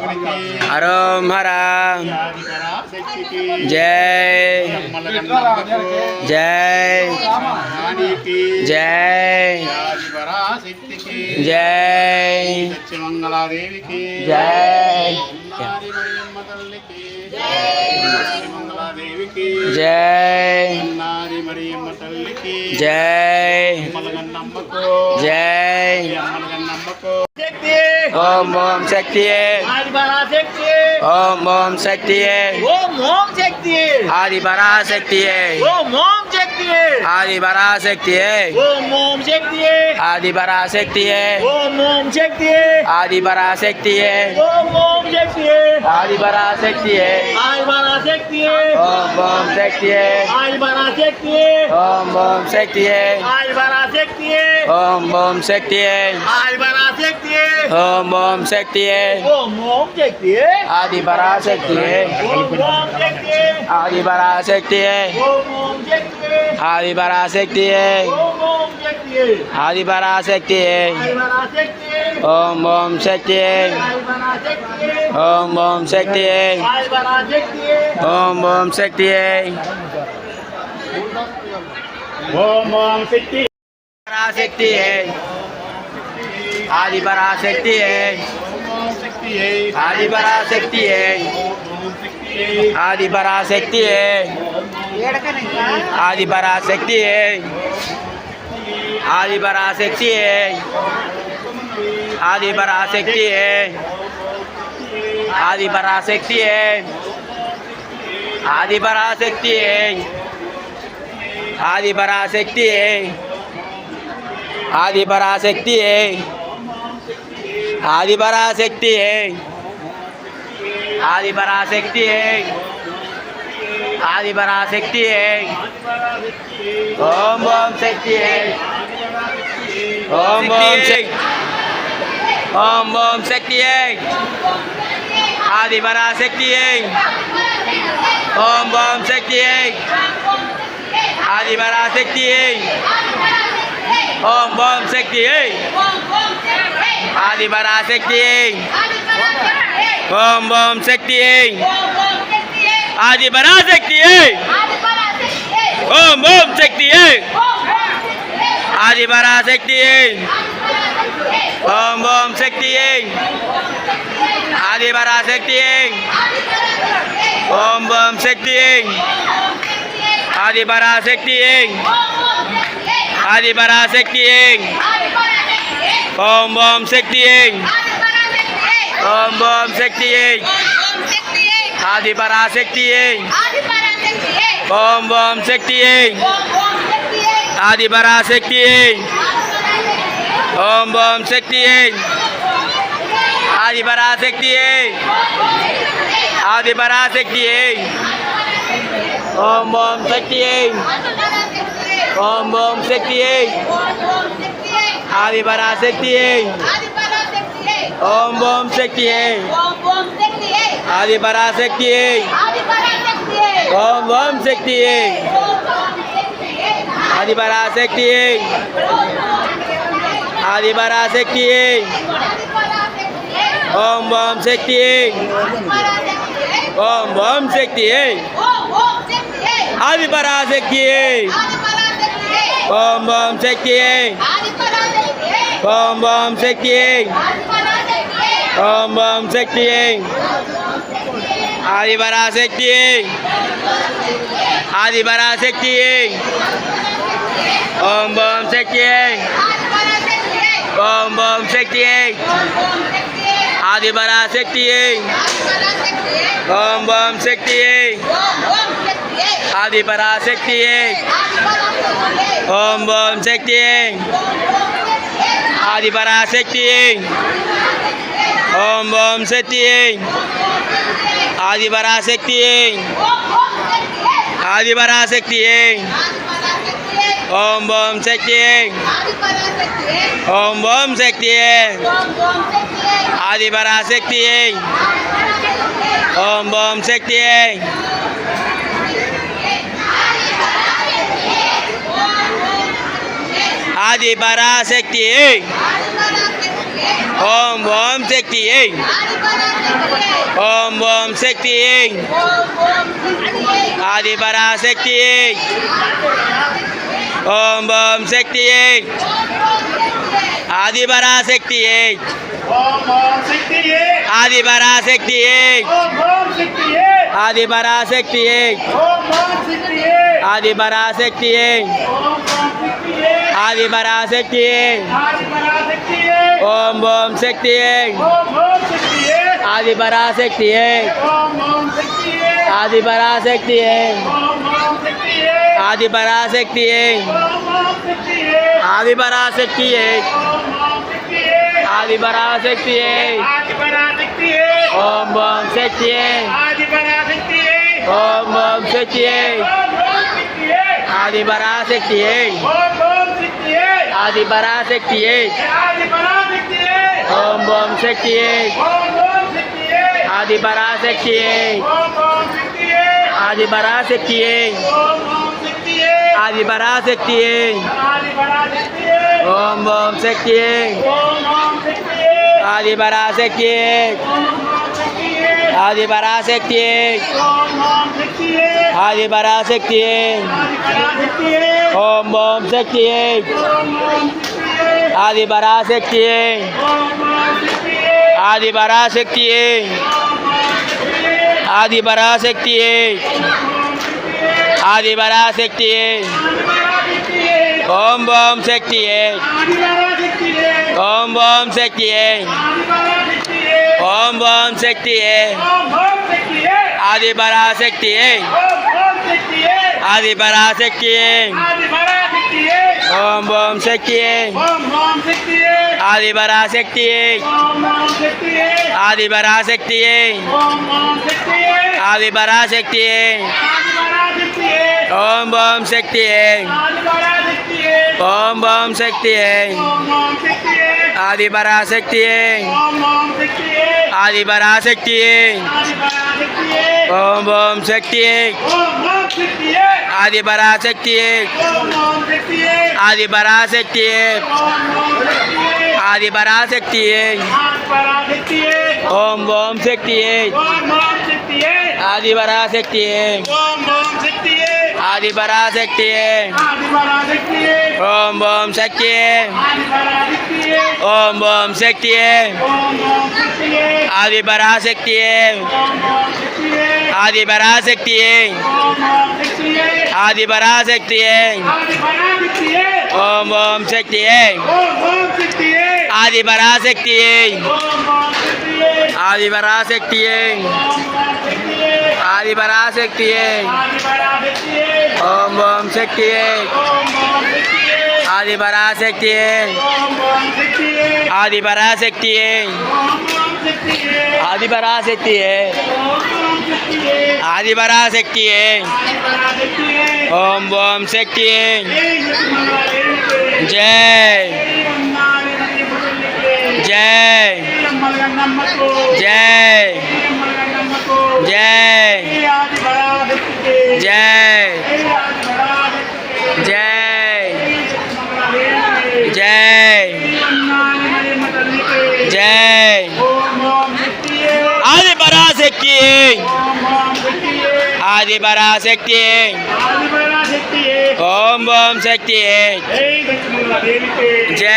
హరోం హర జై జై జై జై మంగళాదేవికి జై మంగళాదేవికి జై నారి మరియమ్మ తల్లికి జై మలగన్నమ్మకు జై మలగన్నమ్మకు ఓం ఓం శక్తియే ఓం ఓం శక్తియే ఆది పరాశక్తియే ఆది పరాశక్తియే ఆది పరాశక్తియే ఆది పరాశక్తియే ఆది పరాశక్తియే ఓం ఓం శక్తియే ఓం ఓం శక్తియే ఓం ఓం శక్తియే ఓం ఓం శక్తియే ఆది పరాశక్తియే ఆది పరాశక్తియే ఆది పరాశక్తియే ఆది పరాశక్తియే ఓం ఓం శక్తియే ఓం ఓం శక్తియే ఓం ఓం శక్తియే ఓం ఓం శక్తి పరాశక్తియే ఆది పరాశక్తియే ఆది పరాశక్తియే ఆది పరాశక్తియే ఆది పరాశక్తియే ఆది పరాశక్తియే ఆది పరాశక్తియే ఆది పరాశక్తియే ఆది పరాశక్తియే ఆది పరాశక్తియే ఆది పరాశక్తియే ఆది పరాశక్తియే ఆది పరాశక్తియే ఆది పరాశక్తియే ఓం ఓం శక్తియే ఓం ఓం శక్తి ఓం ఓం శక్తియే ఆది పరాశక్తియే ఓం ఓం శక్తియే ఆది పరాశక్తియే ఓం ఓం శక్తియే ఆది పరాశక్తియే ఓం ఓం శక్తియే ఆది పరాశక్తియే ఓం ఓం శక్తియే ఆది పరాశక్తియే ఓం ఓం శక్తియే ఆది పరాశక్తియే ఓం ఓం శక్తియే ఆది పరాశక్తియే ఆది పరాశక్తియే ఓం ఓం శక్తియే ఓం ఓం శక్తియే ఆది పరాశక్తియే ఓం ఓం శక్తియే ఆది పరాశక్తియే ఓం ఓం శక్తియే ఆది పరాశక్తియే ఆది పరాశక్తియే ఓం ఓం శక్తియే ఓం ఓం శక్తియే ఆది పరాశక్తియే ఓం ఓం శక్తియే ఆది పరాశక్తియే ఓం ఓం శక్తియే ఆది పరాశక్తియే ఆది పరాశక్తియే ఓం ఓం శక్తియే ఓం ఓం శక్తియే ఆది పరాశక్తియే ఓం ఓం శక్తియే ఓం ఓం శక్తియే ఓం ఓం శక్తియే ఆది పరాశక్తియే ఆది పరాశక్తియే ఓం ఓం శక్తియే ఓం ఓం శక్తియే ఆది పరాశక్తియే ఓం ఓం శక్తియే ఆది పరాశక్తియే ఓం ఓం శక్తియే ఆది పరాశక్తియే ఓం ఓం శక్తియే ఆది పరాశక్తియే ఆది పరాశక్తియే ఓం ఓం శక్తియే ఓం ఓం శక్తియే ఆది పరాశక్తియే ఓం ఓం శక్తియే ఆది పరాశక్తియే ఓం ఓం శక్తి ఓం ఓం శక్తి ఆది పరాశక్తి ఓం ఓం శక్తి ఆది పరాశక్తి ఆది పరాశక్తి ఆది పరాశక్తి ఆది పరాశక్తి ఆది పరాశక్తి ఓం ఓం శక్తి ఆది పరాశక్తి ఆది పరాశక్తి ఆది పరాశక్తి ఆది పరాశక్తి ఆది పరాశక్తి ఓం ఓం శక్తి ఓం ఓం శక్తి ఆది పరాశక్తి ఆది పరాశక్తి ఓం ఓం శక్తి ఆది పరాశక్తి ఆది పరాశక్తి ఆది పరాశక్తి ఓం ఓం శక్తి ఆది పరాశక్తి ఆది పరాశక్తి ఆది పరాశక్తి ఓం ఓం శక్తి ఆది పరాశక్తి ఆది పరాశక్తి ఆది పరాశక్తి ఆది పరాశక్తి ఓం ఓం శక్తి ఓం ఓం శక్తి ఓం ఓం శక్తి ఆది పరాశక్తి ఆది పరాశక్తి ఓం ఓం శక్తి ఆది పరాశక్తి ఆది పరాశక్తి ఆది పరాశక్తి ఓం ఓం శక్తి ఓం ఓం శక్తి ఆది పరాశక్తి ఆది పరాశక్తి ఓం ఓం శక్తి ఆది పరాశక్తి ఆది పరాశక్తి ఆది పరాశక్తి ఓం ఓం శక్తి ఆది పరాశక్తి ఆది పరాశక్తి ఓం ఓం శక్తి ఓం ఓం శక్తి ఆది పరాశక్తి ఆది పరాశక్తి ఆది పరాశక్తి ఓం ఓం శక్తి ఆది పరాశక్తి ఆది పరాశక్తి ఆది పరాశక్తి ఓం ఓం శక్తి ఆది పరాశక్తి ఆది పరాశక్తి ఆది పరాశక్తి ఆది పరాశక్తి ఓం ఓం శక్తి జై జై జై జై జై జై జై జై ఆది పరాశక్తి ఆది పరాశక్తి ఓం ఓం శక్తి జై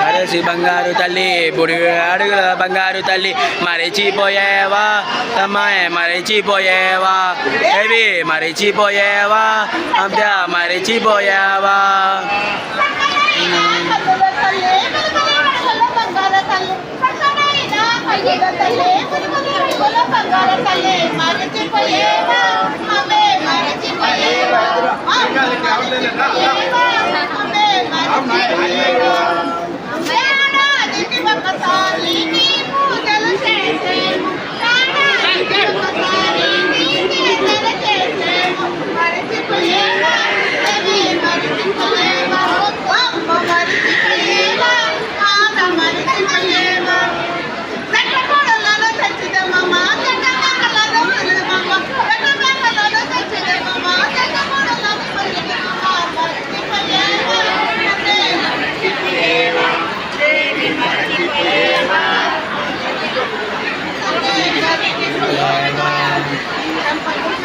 అరసి బంగారు తల్లి బుడి అడుగుల బంగారు తల్లి మరచిపోయేవా అమ్మాయి మరచిపోయేవా ఏవి మరచిపోయేవా అంత మరచిపోయావా మరిచిపోయేవా